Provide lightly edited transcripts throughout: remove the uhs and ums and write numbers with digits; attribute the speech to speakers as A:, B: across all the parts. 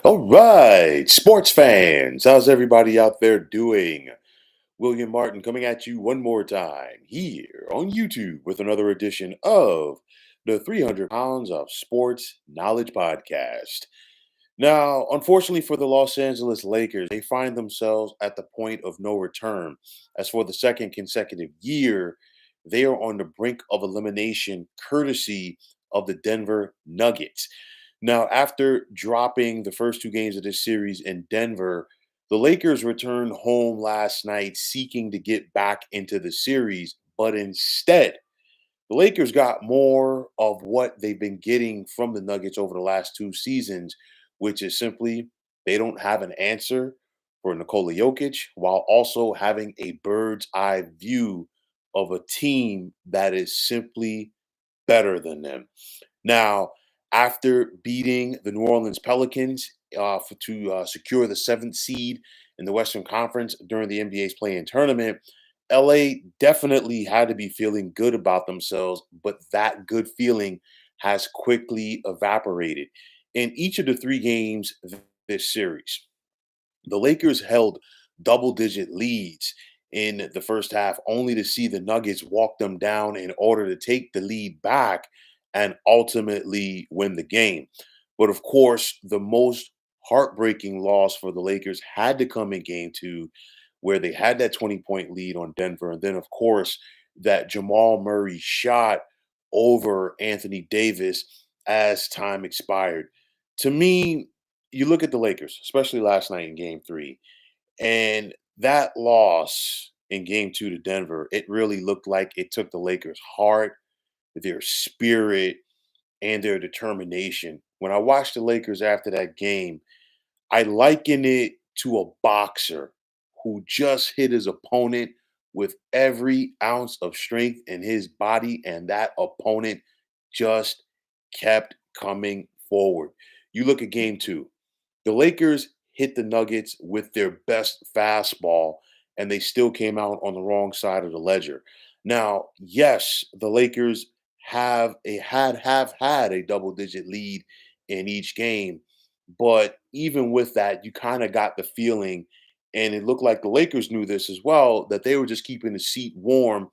A: All right, sports fans, how's everybody out there doing? William Martin coming at you one more time here on YouTube with another edition of the 300 Pounds of Sports Knowledge Podcast. Now, unfortunately for the Los Angeles Lakers, they find themselves at the point of no return. As for the second consecutive year, they are on the brink of elimination courtesy of the Denver Nuggets. Now, after dropping the first two games of this series in Denver, the Lakers returned home last night seeking to get back into the series, but instead, the Lakers got more of what they've been getting from the Nuggets over the last two seasons, which is simply they don't have an answer for Nikola Jokic while also having a bird's eye view of a team that is simply better than them. Now, after beating the New Orleans Pelicans to secure the seventh seed in the Western Conference during the NBA's play-in tournament, LA definitely had to be feeling good about themselves, but that good feeling has quickly evaporated. In each of the three games this series, the Lakers held double digit leads in the first half, only to see the Nuggets walk them down in order to take the lead back and ultimately win the game. But of course, the most heartbreaking loss for the Lakers had to come in game two, where they had that 20-point lead on Denver. And then, of course, that Jamal Murray shot over Anthony Davis as time expired. To me, you look at the Lakers, especially last night in game three, and that loss in game two to Denver, it really looked like it took the Lakers' heart, their spirit, and their determination. When I watched the Lakers after that game, I liken it to a boxer who just hit his opponent with every ounce of strength in his body, and that opponent just kept coming forward. You look at game two, the Lakers hit the Nuggets with their best fastball, and they still came out on the wrong side of the ledger. Now, yes, the Lakers have had a double-digit lead in each game, but even with that, you kind of got the feeling, and it looked like the Lakers knew this as well, that they were just keeping the seat warm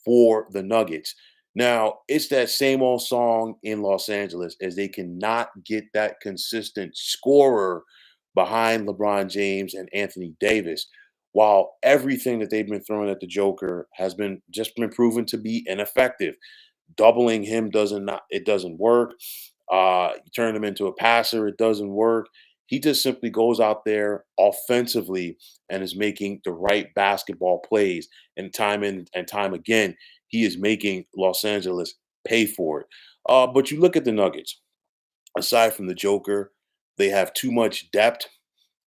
A: for the Nuggets. Now, it's that same old song in Los Angeles as they cannot get that consistent scorer behind LeBron James and Anthony Davis, while everything that they've been throwing at the Joker has been proven to be ineffective. Doubling him doesn't work. You turn him into a passer, it doesn't work. He just simply goes out there offensively and is making the right basketball plays. And time and time again, he is making Los Angeles pay for it. But you look at the Nuggets, aside from the Joker, they have too much depth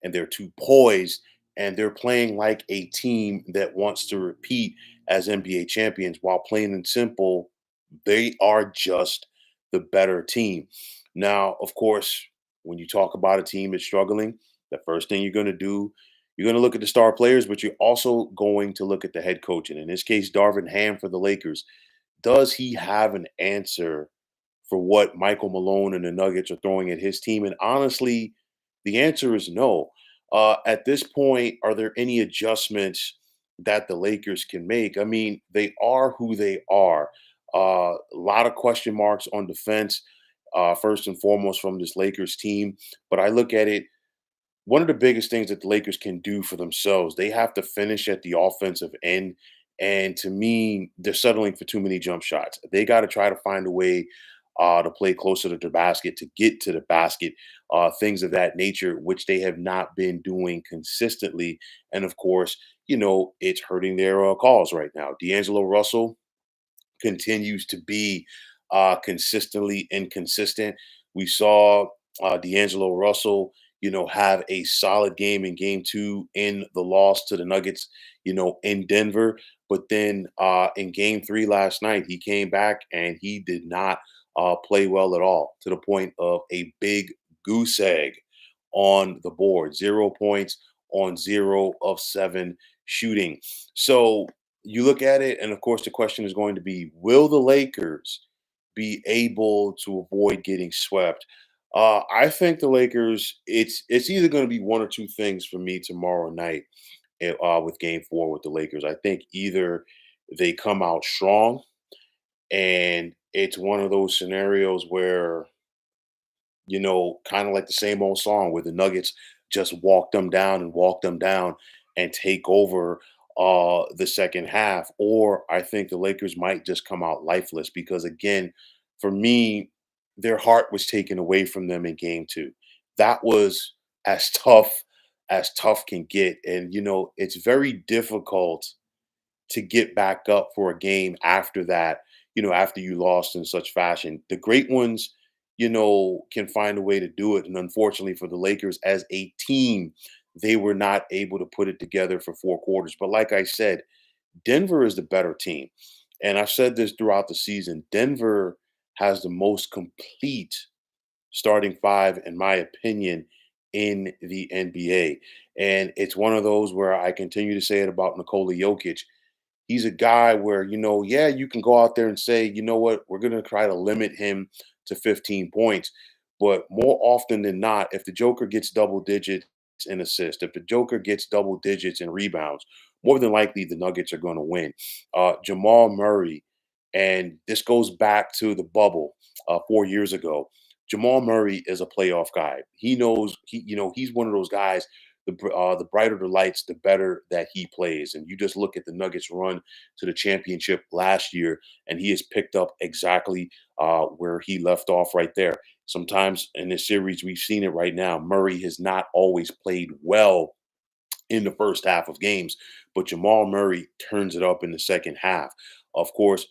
A: and they're too poised and they're playing like a team that wants to repeat as NBA champions while plain and simple, they are just the better team. Now, of course, when you talk about a team that's struggling, the first thing you're going to do, you're going to look at the star players, but you're also going to look at the head coach. And in this case, Darvin Ham for the Lakers. Does he have an answer for what Michael Malone and the Nuggets are throwing at his team? And honestly, the answer is no. At this point, are there any adjustments that the Lakers can make? I mean, they are who they are. A lot of question marks on defense, first and foremost from this Lakers team. But I look at it, one of the biggest things that the Lakers can do for themselves, they have to finish at the offensive end. And to me, they're settling for too many jump shots. They got to try to find a way to play closer to the basket, to get to the basket, things of that nature, which they have not been doing consistently. And of course, it's hurting their cause right now. D'Angelo Russell continues to be consistently inconsistent. We saw D'Angelo Russell, have a solid game in game two in the loss to the Nuggets, in Denver. But then in game three last night, he came back and he did not play well at all, to the point of a big goose egg on the board, 0 points on 0 of 7 shooting. So you look at it, and of course, the question is going to be, will the Lakers be able to avoid getting swept? I think the Lakers. It's either going to be one or two things for me tomorrow night with Game Four with the Lakers. I think either they come out strong, and it's one of those scenarios where kind of like the same old song where the Nuggets just walk them down and walk them down and take over the second half. Or I think the Lakers might just come out lifeless because again, for me, their heart was taken away from them in game two. That was as tough can get. And it's very difficult to get back up for a game after that, after you lost in such fashion. The great ones, can find a way to do it. And unfortunately for the Lakers as a team, they were not able to put it together for four quarters. But like I said, Denver is the better team. And I've said this throughout the season. Denver has the most complete starting five, in my opinion, in the NBA. And it's one of those where I continue to say it about Nikola Jokic. He's a guy where, yeah, you can go out there and say, you know what, we're going to try to limit him to 15 points. But more often than not, if the Joker gets double digits in assists, if the Joker gets double digits in rebounds, more than likely the Nuggets are going to win. Jamal Murray, and this goes back to the bubble 4 years ago. Jamal Murray is a playoff guy. He knows he's one of those guys. The brighter the lights, the better that he plays. And you just look at the Nuggets' run to the championship last year, and he has picked up exactly where he left off right there. Sometimes in this series, we've seen it right now. Murray has not always played well in the first half of games, but Jamal Murray turns it up in the second half. Of course,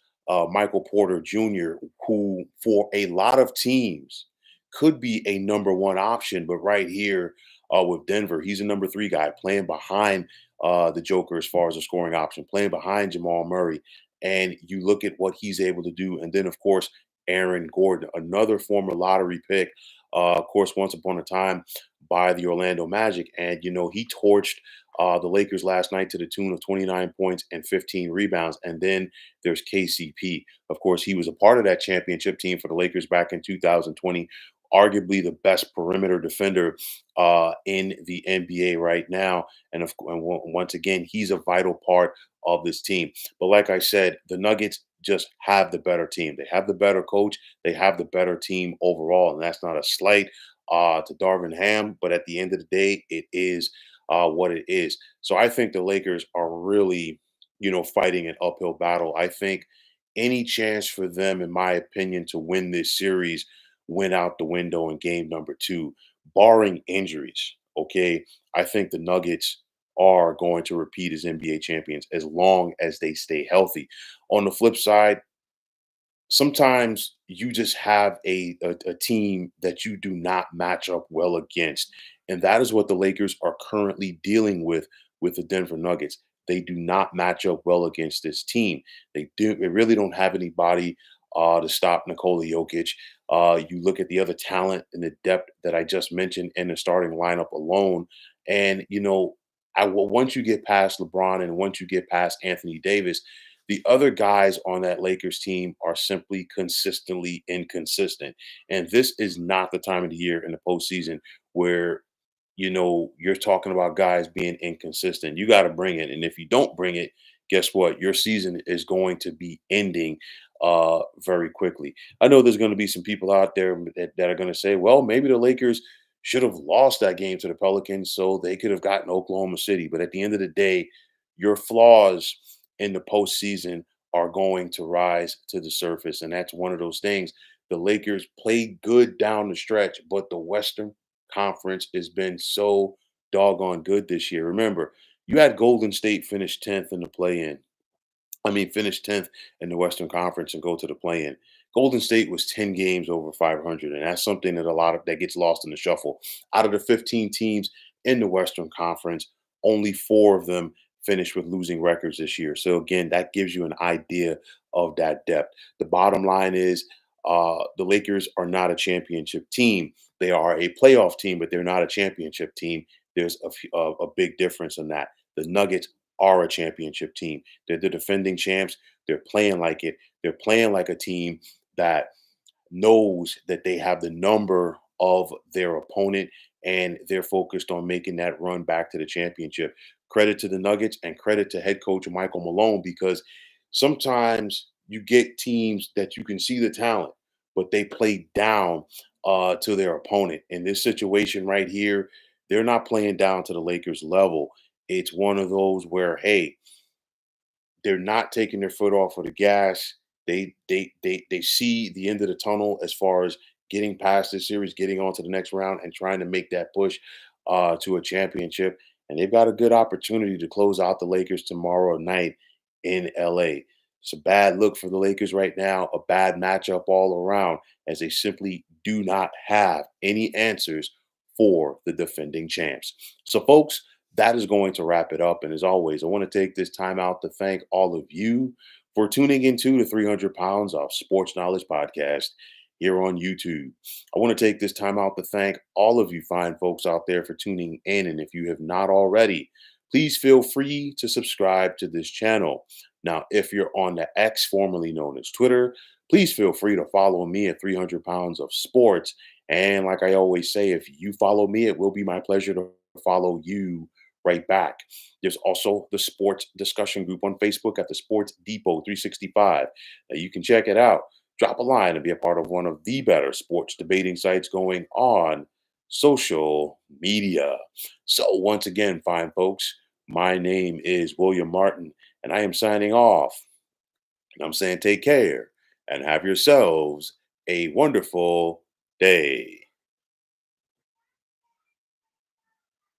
A: Michael Porter Jr., who for a lot of teams could be a number one option, but right here with Denver, he's a number three guy playing behind the Joker as far as a scoring option, playing behind Jamal Murray. And you look at what he's able to do. And then, of course, Aaron Gordon, another former lottery pick, of course, once upon a time by the Orlando Magic. And, he torched the Lakers last night to the tune of 29 points and 15 rebounds. And then there's KCP. Of course, he was a part of that championship team for the Lakers back in 2020, arguably the best perimeter defender in the NBA right now. Once again, he's a vital part of this team. But like I said, the Nuggets just have the better team. They have the better coach. They have the better team overall. And that's not a slight to Darvin Ham, but at the end of the day, it is what it is. So I think the Lakers are really, fighting an uphill battle. I think any chance for them, in my opinion, to win this series went out the window in game number two, barring injuries. Okay. I think the Nuggets are going to repeat as NBA champions as long as they stay healthy. On the flip side, sometimes you just have a team that you do not match up well against. And that is what the Lakers are currently dealing with the Denver Nuggets. They do not match up well against this team. They really don't have anybody to stop Nikola Jokic. You look at the other talent and the depth that I just mentioned in the starting lineup alone. And, once you get past LeBron and once you get past Anthony Davis, the other guys on that Lakers team are simply consistently inconsistent. And this is not the time of the year in the postseason where, you're talking about guys being inconsistent. You got to bring it. And if you don't bring it, guess what? Your season is going to be ending very quickly. I know there's going to be some people out there that are going to say, well, maybe the Lakers should have lost that game to the Pelicans so they could have gotten Oklahoma City. But at the end of the day, your flaws in the postseason are going to rise to the surface. And that's one of those things. The Lakers played good down the stretch, but the Western Conference has been so doggone good this year. Remember, you had Golden State finish 10th in the play in. Finish 10th in the Western Conference and go to the play-in. Golden State was 10 games over 500, and that's something that a lot of that gets lost in the shuffle. Out of the 15 teams in the Western Conference, only 4 of them finished with losing records this year. So again, that gives you an idea of that depth. The bottom line is the Lakers are not a championship team. They are a playoff team, but they're not a championship team. There's a big difference in that. The Nuggets are a championship team. They're the defending champs. They're playing like it. They're playing like a team that knows that they have the number of their opponent, and they're focused on making that run back to the championship. Credit to the Nuggets and credit to head coach Michael Malone, because sometimes you get teams that you can see the talent, but they play down to their opponent. In this situation right here, they're not playing down to the Lakers level. It's one of those where, hey, they're not taking their foot off of the gas. They see the end of the tunnel as far as getting past this series, getting on to the next round, and trying to make that push to a championship. And they've got a good opportunity to close out the Lakers tomorrow night in LA. It's a bad look for the Lakers right now, a bad matchup all around, as they simply do not have any answers for the defending champs. So, folks, that is going to wrap it up. And as always, I want to take this time out to thank all of you for tuning into the 300 Pounds of Sports Knowledge podcast here on YouTube. I want to take this time out to thank all of you fine folks out there for tuning in. And if you have not already, please feel free to subscribe to this channel. Now, if you're on the X, formerly known as Twitter, please feel free to follow me at 300 Pounds of Sports. And like I always say, if you follow me, it will be my pleasure to follow you right back. There's also the sports discussion group on Facebook at the Sports Depot 365. You can check it out. Drop a line and be a part of one of the better sports debating sites going on social media. So, once again, fine folks, my name is William Martin, and I am signing off. And I'm saying take care and have yourselves a wonderful day.